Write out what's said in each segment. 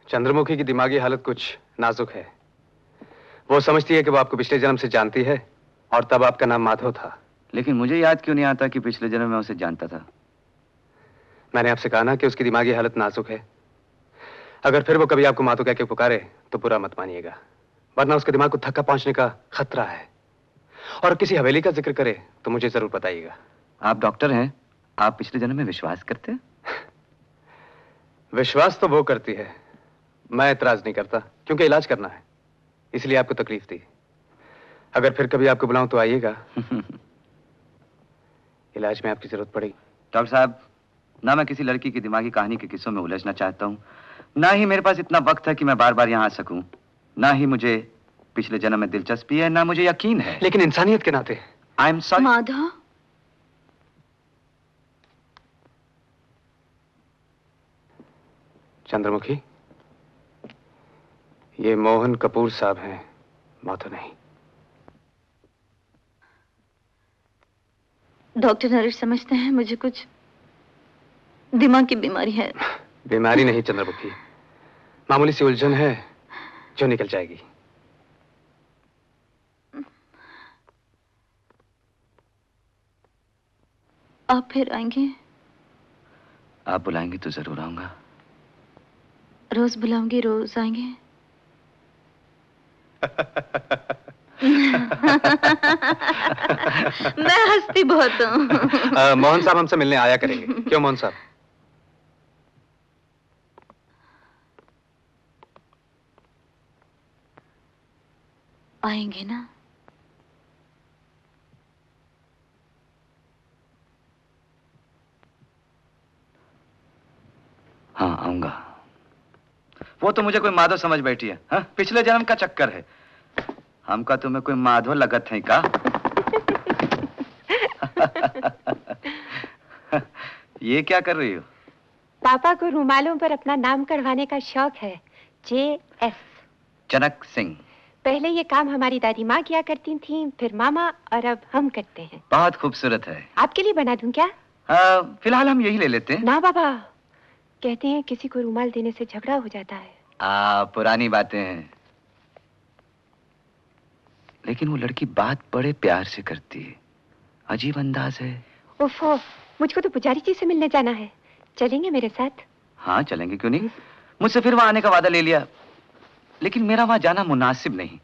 चंद्रमुखी की दिमागी हालत कुछ नाजुक है। वो समझती है कि वो आपको पिछले जन्म से जानती है और तब आपका नाम माधव था। लेकिन मुझे याद क्यों नहीं आता कि पिछले जन्म में उसे जानता था। मैंने आपसे कहा ना कि उसकी दिमागी हालत नाजुक है। अगर फिर वो कभी आपको माधव कह के पुकारे तो बुरा मत मानिएगा, वरना उसके दिमाग को धक्का पहुंचने का खतरा है। और किसी हवेली का जिक्र करे तो मुझे जरूर बताइएगा। आप डॉक्टर हैं, आप पिछले जन्म में विश्वास करते हैं? विश्वास तो वो करती है, मैं एतराज नहीं करता, क्योंकि इलाज करना है, इसलिए आपको तकलीफ दी। अगर फिर कभी आपको बुलाऊं तो आइएगा। इलाज में आपकी जरूरत पड़ेगी। डॉक्टर साहब, ना मैं किसी लड़की की दिमागी कहानी के किस्सों में उलझना चाहता हूँ, ना ही मेरे पास इतना वक्त है कि मैं बार बार यहाँ आ सकूं, ना ही मुझे पिछले जन्म में दिलचस्पी है, ना मुझे यकीन है। लेकिन इंसानियत के नाते I am sorry. Madhav, Chandramukhi, ये मोहन कपूर साहब हैं, माधव नहीं। डॉक्टर नरेश समझते हैं मुझे कुछ दिमाग की बीमारी है। बीमारी नहीं चंद्रमुखी, मामूली सी उलझन है जो निकल जाएगी। आप फिर आएंगे? आप बुलाएंगे तो जरूर आऊंगा। रोज बुलाऊंगी, रोज आएंगे? मैं हंसती बहुत हूँ। मोहन साहब हमसे मिलने आया करेंगे, क्यों मोहन साहब? आएंगे ना? हाँ आऊंगा। वो तो मुझे कोई माधव समझ बैठी है। हाँ? पिछले जन्म का चक्कर है। हमका तुम्हें कोई माधव लगत है का? ये क्या कर रही हो? पापा को रुमालों पर अपना नाम करवाने का शौक है। JS जनक सिंह। पहले ये काम हमारी दादी माँ किया करती थी, फिर मामा, और अब हम करते हैं। बहुत खूबसूरत है। आपके लिए बना दूं क्या? फिलहाल हम यही ले लेते हैं। ना बाबा, कहते हैं किसी को रुमाल देने से झगड़ा हो जाता है। पुरानी बातें हैं। लेकिन वो लड़की बात बड़े प्यार से करती है, अजीब अंदाज है। ओफो, मुझको तो पुजारी जी से मिलने जाना है, चलेंगे मेरे साथ? हाँ चलेंगे, क्यों नहीं। मुझसे फिर वहां आने का वादा ले लिया, लेकिन मेरा वहां जाना मुनासिब नहीं।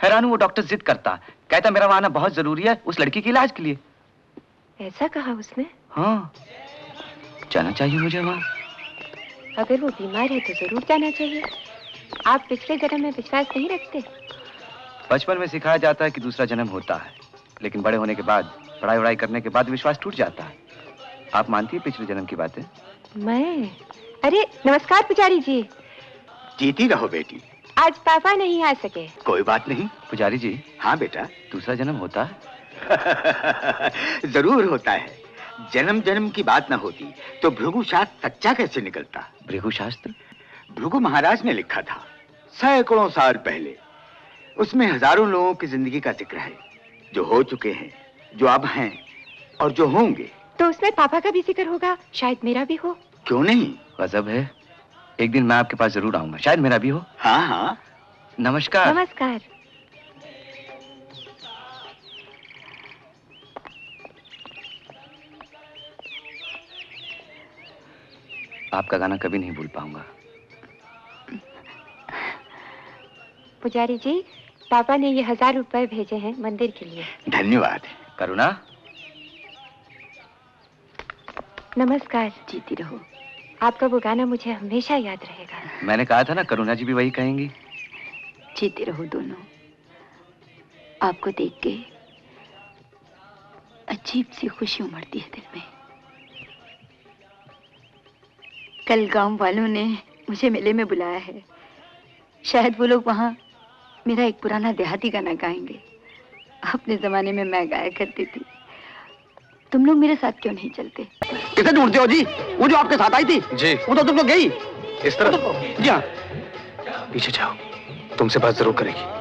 हैरान हूं, वो डॉक्टर जिद करता, कहता मेरा वहां आना बहुत जरूरी है उस लड़की के इलाज के लिए। ऐसा कहा उसने? हाँ, जाना चाहिए मुझे वहां। अगर वो बीमार है तो जरूर जाना चाहिए। आप पिछले जन्म में विश्वास नहीं रखते? बचपन में सिखाया जाता है कि दूसरा जन्म होता है, लेकिन बड़े होने के बाद, पढ़ाई वढ़ाई करने के बाद विश्वास टूट जाता है। आप मानती है पिछले जन्म की बातें? मैं? अरे नमस्कार पुजारी जी। जीती रहो बेटी। आज पापा नहीं आ सके। कोई बात नहीं। पुजारी जी। हाँ बेटा। दूसरा जन्म होता है? जरूर होता है। जन्म जन्म की बात ना होती तो भृगु शास्त्र सच्चा कैसे निकलता? भृगु शास्त्र? भृगु महाराज ने लिखा था सैकड़ों साल पहले। उसमें हजारों लोगों की जिंदगी का जिक्र है, जो हो चुके हैं, जो अब हैं और जो होंगे। तो उसमें पापा का भी जिक्र होगा, शायद मेरा भी हो। क्यों नहीं? गजब है। एक दिन मैं आपके पास जरूर आऊंगा, शायद मेरा भी हो। हाँ हाँ। नमस्कार। नमस्कार। आपका गाना कभी नहीं भूल पाऊंगा। पुजारी जी, पापा ने ये 1000 रुपए भेजे हैं मंदिर के लिए। धन्यवाद। करुणा। नमस्कार। जीती रहो। आपका वो गाना मुझे हमेशा याद रहेगा। मैंने कहा था ना, करुणा जी भी वही कहेंगी। जीते रहो दोनों। आपको देख के अजीब सी खुशी उमड़ती है दिल में। कल गांव वालों ने मुझे मेले में बुलाया है। शायद वो लोग वहां मेरा एक पुराना देहाती गाना गाएंगे। अपने जमाने में मैं गाया करती थी। तुम लोग मेरे साथ क्यों नहीं चलते? किसे ढूंढते हो जी? वो जो आपके साथ आई थी जी, वो तो तुमको गई। इस तरह? जी हाँ। पीछे जाओ, तुमसे बात जरूर करेगी।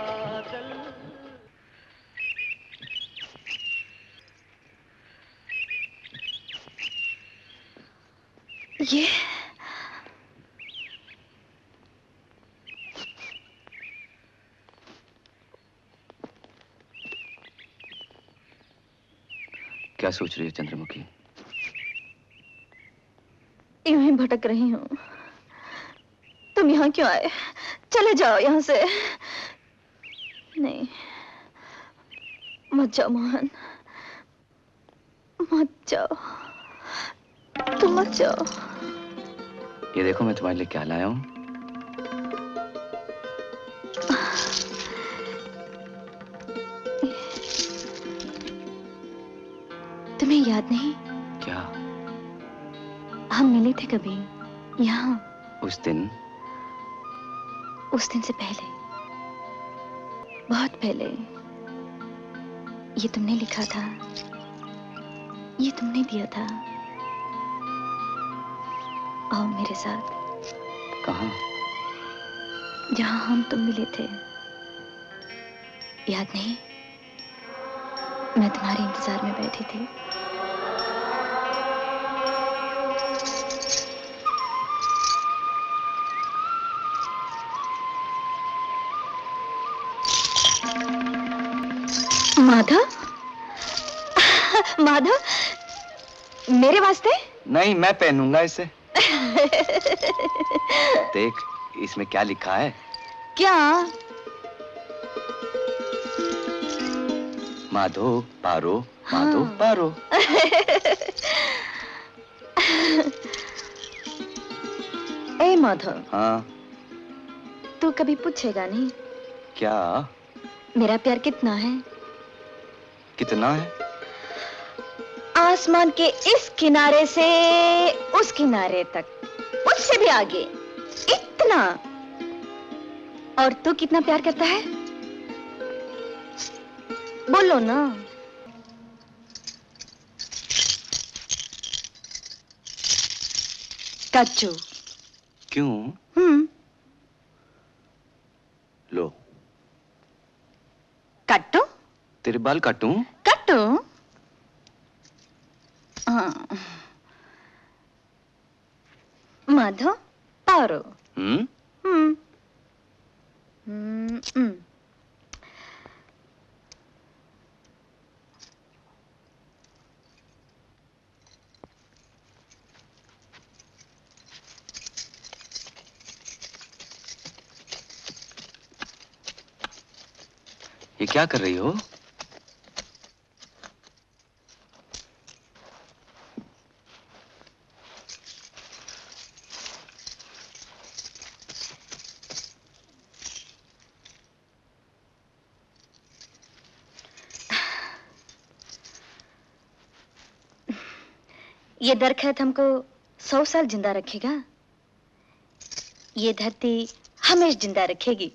क्या सोच रही है चंद्रमुखी? यूं ही भटक रही हूँ। तुम यहाँ क्यों आए? चले जाओ यहाँ से। नहीं, मत जाओ मोहन, मत जाओ, तुम मत जाओ। ये देखो मैं तुम्हारे लिए क्या लाया हूँ। तुम्हें याद नहीं? क्या? हम मिले थे कभी यहाँ? उस दिन से पहले, बहुत पहले। ये तुमने लिखा था, ये तुमने दिया था। आओ मेरे साथ। कहाँ? जहाँ हम तुम मिले थे, याद नहीं? मैं तुम्हारे इंतजार में बैठी थी। माधव, माधव, मेरे वास्ते? नहीं, मैं पहनूंगा इसे। देख, इसमें क्या लिखा है? क्या? माधो पारो, माधो पारो। ए माधव। हाँ? तू कभी पूछेगा नहीं क्या? मेरा प्यार कितना है? कितना है? आसमान के इस किनारे से उस किनारे तक, उससे भी आगे, इतना। और तू कितना प्यार करता है? बोलो ना। कच्चू। क्यों? लो। काटो? तेरे बाल काटूं? काटो। हाँ। माधव पारो। ये क्या कर रही हो? ये दरख्त हमको 100 साल जिंदा रखेगा। ये धरती हमेशा जिंदा रखेगी।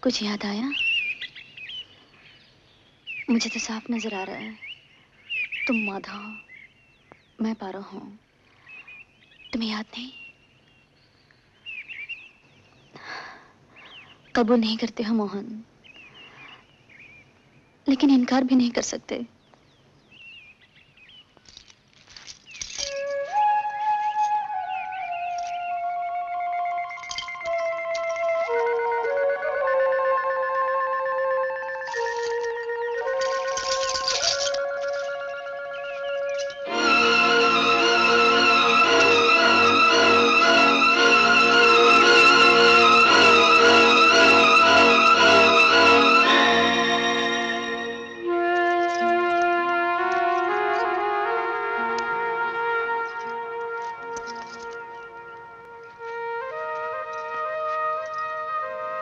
कुछ याद आया? मुझे तो साफ नजर आ रहा है, तुम माधव, मैं पारो हूं। तुम्हें याद नहीं? कबूल नहीं करते हो मोहन, लेकिन इनकार भी नहीं कर सकते।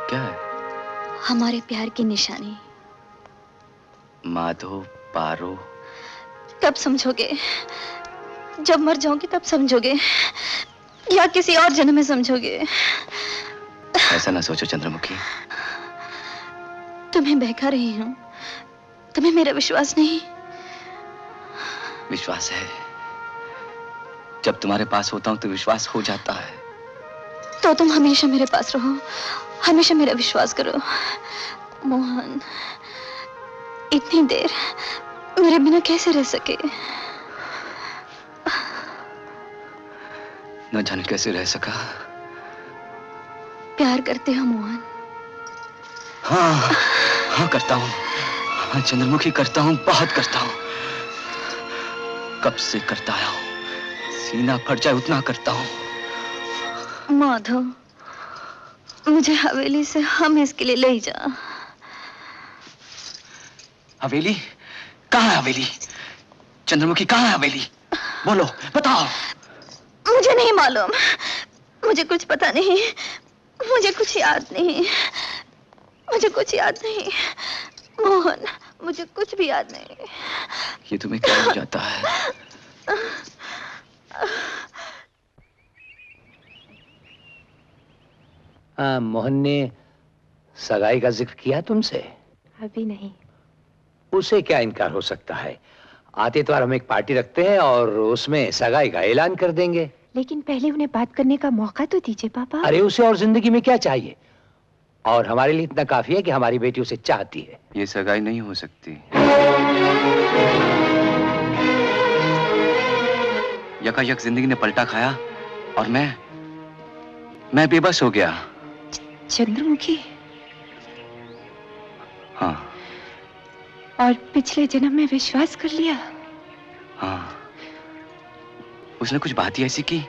क्या है? हमारे प्यार की निशानी। माधो पारो। कब समझोगे? जब मर जाओगे तब समझोगे, या किसी और जन्म में समझोगे? ऐसा ना सोचो चंद्रमुखी। तुम्हें बहका रही हूं, तुम्हें मेरा विश्वास नहीं? विश्वास है। जब तुम्हारे पास होता हूं तो विश्वास हो जाता है। तो तुम हमेशा मेरे पास रहो, हमेशा मेरा विश्वास करो। मोहन, इतनी देर मेरे बिना कैसे रह सके? न जाने कैसे रह सका। प्यार करते हो मोहन? हाँ हाँ करता हूँ। हाँ चंद्रमुखी करता हूँ, बहुत करता हूँ। कब से करता आया हूँ, सीना फट जाए उतना करता हूँ। माधव, मुझे हवेली से हम इसके लिए ले जा। हवेली? कहाँ है हवेली? चंद्रमुखी कहाँ है हवेली? बोलो, बताओ। मुझे नहीं मालूम, मुझे कुछ पता नहीं, मुझे कुछ याद नहीं, मुझे कुछ याद नहीं मोहन, मुझे कुछ भी याद नहीं। ये तुम्हें क्या हो जाता है? मोहन ने सगाई का जिक्र किया तुमसे? अभी नहीं। उसे क्या इनकार हो सकता है? आते इतवार हम एक पार्टी रखते हैं और उसमें सगाई का ऐलान कर देंगे। लेकिन पहले उन्हें बात करने का मौका तो दीजिए पापा। अरे उसे और जिंदगी में क्या चाहिए? और हमारे लिए इतना काफी है कि हमारी बेटी उसे चाहती है। ये सगाई नहीं हो सकती। यकायक जिंदगी ने पलटा खाया और मैं बेबस हो गया। चंद्रमुखी? हाँ। और पिछले जन्म में विश्वास कर लिया? हाँ। उसने कुछ बात ही ऐसी की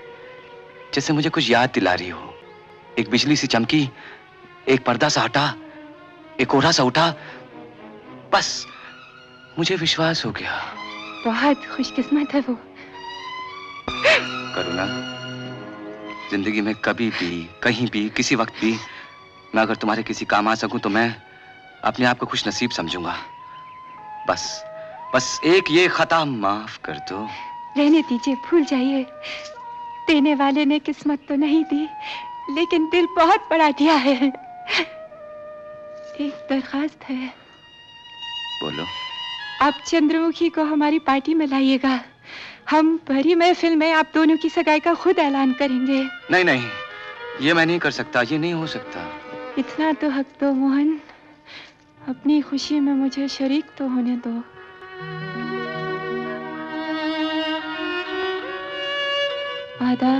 जैसे मुझे कुछ याद दिला रही हो। एक बिजली सी चमकी, एक पर्दा सा हटा, एक कोहरा सा उठा, बस मुझे विश्वास हो गया। बहुत खुशकिस्मत है वो। करुणा, जिंदगी में कभी भी, कहीं भी, किसी वक्त भी मैं अगर तुम्हारे किसी काम आ सकूं तो मैं अपने आप को खुश नसीब समझूंगा। बस एक ये खता माफ कर दो। रहने दीजिए, भूल जाइए। देने वाले ने किस्मत तो नहीं दी, लेकिन दिल बहुत बड़ा दिया है। एक दरखास्त है। बोलो। आप चंद्रमुखी को हमारी पार्टी में लाइएगा। हम भरी महफिल में आप दोनों की सगाई का खुद ऐलान करेंगे। नहीं, ये मैं नहीं कर सकता, ये नहीं हो सकता। इतना तो हक दो मोहन, अपनी खुशी में मुझे शरीक तो होने दो। वादा?